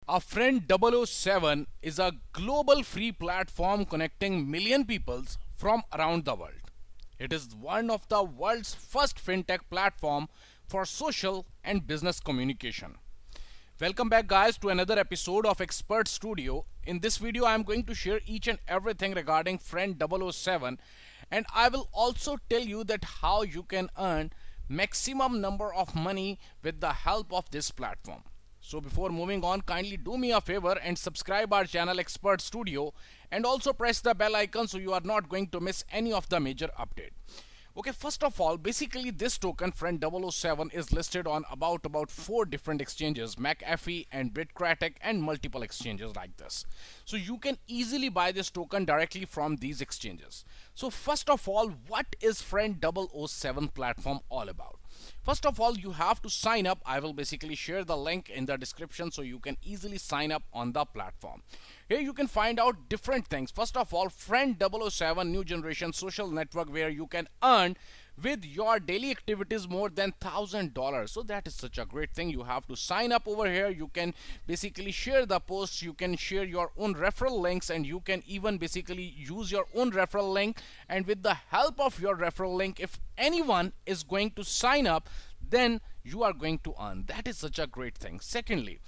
A Friend 007 is a global free platform connecting million peoples from around the world. It is one of the world's first fintech platform for social and business communication. Welcome back guys to another episode of Expert Studio. In this video I am going to share each and everything regarding Friend 007, and I will also tell you that how you can earn maximum number of money with the help of this platform. So before moving on, kindly do me a favor and subscribe our channel Expert Studio, and also press the bell icon so you are not going to miss any of the major update. Okay, first of all, basically this token Friend 007 is listed on about four different exchanges: McAfee and Bitkratic and multiple exchanges like this. So you can easily buy this token directly from these exchanges. So first of all, what is Friend 007 platform all about? First of all, you have to sign up. I will basically share the link in the description so you can easily sign up on the platform. Here you can find out different things. First of all, Friend 007 new generation social network where you can earn with your daily activities more than $1,000. So that is such a great thing. You have to sign up over here. You can basically share the posts, you can share your own referral links, and you can even basically use your own referral link, and with the help of your referral link, if anyone is going to sign up, then you are going to earn. That is such a great thing. Secondly,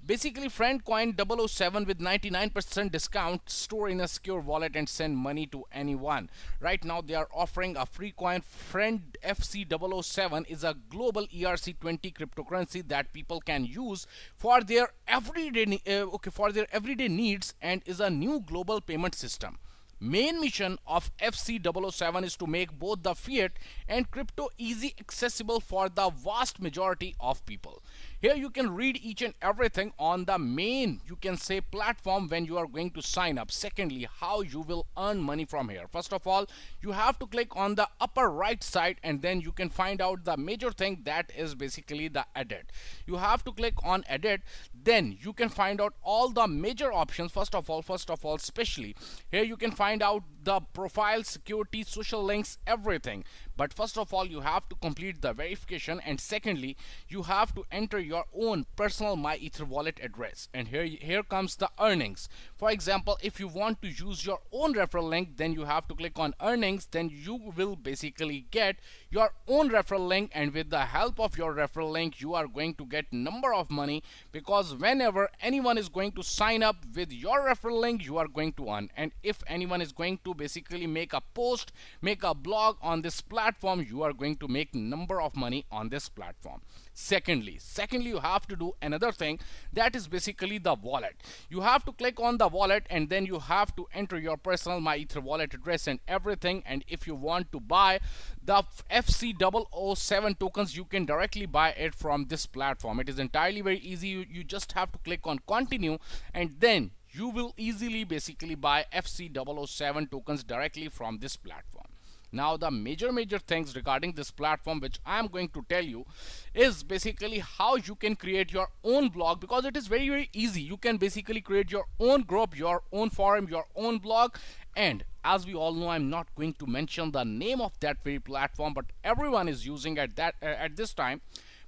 basically, Friend coin 007 with 99% discount, store in a secure wallet and send money to anyone. Right now they are offering a free coin. Friend FC007 is a global ERC20 cryptocurrency that people can use for their everyday needs, and is a new global payment system. Main mission of FC007 is to make both the fiat and crypto easy accessible for the vast majority of people. Here you can read each and everything on the main, you can say, platform when you are going to sign up. Secondly, how you will earn money from here. First of all, you have to click on the upper right side, and then you can find out the major thing, that is basically the edit. You have to click on edit, then you can find out all the major options. First of all, especially here you can find out the profile, security, social links, everything. But first of all, you have to complete the verification, and secondly, you have to enter your own personal MyEther wallet address. And here comes the earnings. For example, if you want to use your own referral link, then you have to click on earnings. Then you will basically get your own referral link, and with the help of your referral link, you are going to get number of money, because whenever anyone is going to sign up with your referral link, you are going to earn. And if anyone is going to basically make a post, make a blog on this platform, you are going to make number of money on this platform. Secondly, you have to do another thing, that is basically the wallet. You have to click on the wallet, and then you have to enter your personal MyEther wallet address and everything. And if you want to buy the FC007 tokens, you can directly buy it from this platform. It is entirely very easy. You just have to click on continue, and then you will easily basically buy FC007 tokens directly from this platform. Now the major things regarding this platform which I am going to tell you is basically how you can create your own blog, because it is very easy. You can basically create your own group, your own forum, your own blog. And as we all know, I'm not going to mention the name of that very platform, but everyone is using at this time.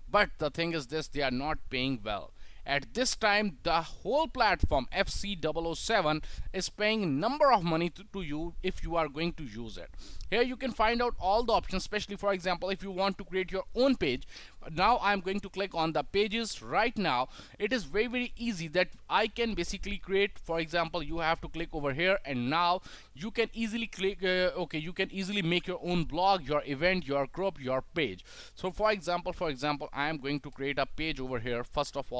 But the thing is this, they are not paying well. At this time, the whole platform FC007 is paying number of money to you if you are going to use it. Here you can find out all the options, especially for example, if you want to create your own page. Now I'm going to click on the pages. Right now it is very easy that I can basically create. For example, you have to click over here, and now you can easily click you can easily make your own blog, your event, your group, your page. So for example, I am going to create a page over here. First of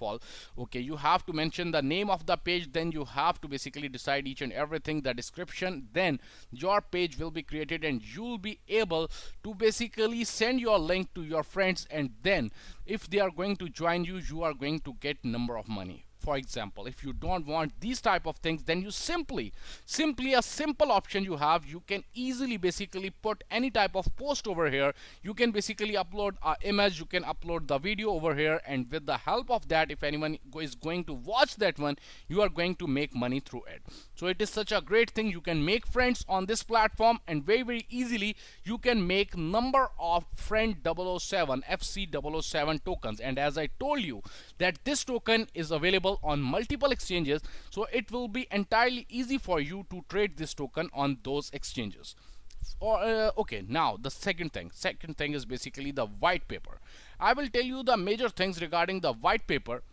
all, okay, you have to mention the name of the page, then you have to basically decide each and everything, the description, then your page will be created, and you'll be able to basically send your link to your friends, and then if they are going to join you, you are going to get number of money. for example, if you don't want these type of things, then you simply a simple option you have, you can easily basically put any type of post over here. You can basically upload an image, you can upload the video over here, and with the help of that, if anyone is going to watch that one, you are going to make money through it. So it is such a great thing. You can make friends on this platform, and very easily you can make number of friend 007 FC007 tokens. And as I told you that this token is available on multiple exchanges, so it will be entirely easy for you to trade this token on those exchanges. Okay, now the second thing is basically the white paper. I will tell you the major things regarding the white paper.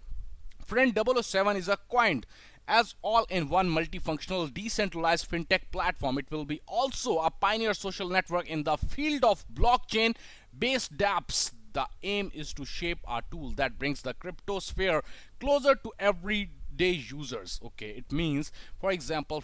Friend 007 is a coined as all-in-one multifunctional decentralized fintech platform. It will be also a pioneer social network in the field of blockchain based dApps. The aim is to shape a tool that brings the crypto sphere closer to everyday users. Okay, it means, for example,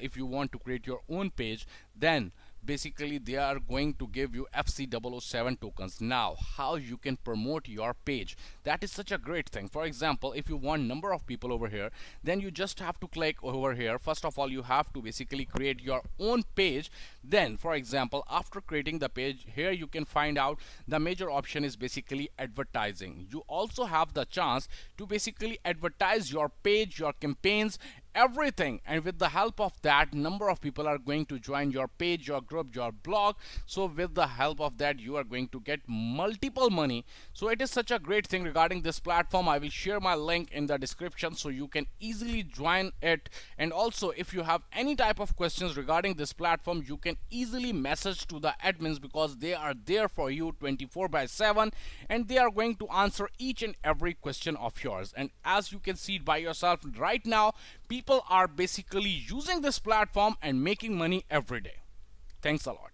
if you want to create your own page, then basically they are going to give you FC007 tokens. Now, how you can promote your page, that is such a great thing. For example, if you want number of people over here, then you just have to click over here. First of all, you have to basically create your own page. Then, for example, after creating the page, here you can find out the major option is basically advertising. You also have the chance to basically advertise your page, your campaigns, everything, and with the help of that, number of people are going to join your page, your group, your blog. So with the help of that, you are going to get multiple money. So it is such a great thing regarding this platform. I will share my link in the description so you can easily join it. And also, if you have any type of questions regarding this platform, you can easily message to the admins, because they are there for you 24/7, and they are going to answer each and every question of yours. And as you can see it by yourself right now, people are basically using this platform and making money every day. Thanks a lot.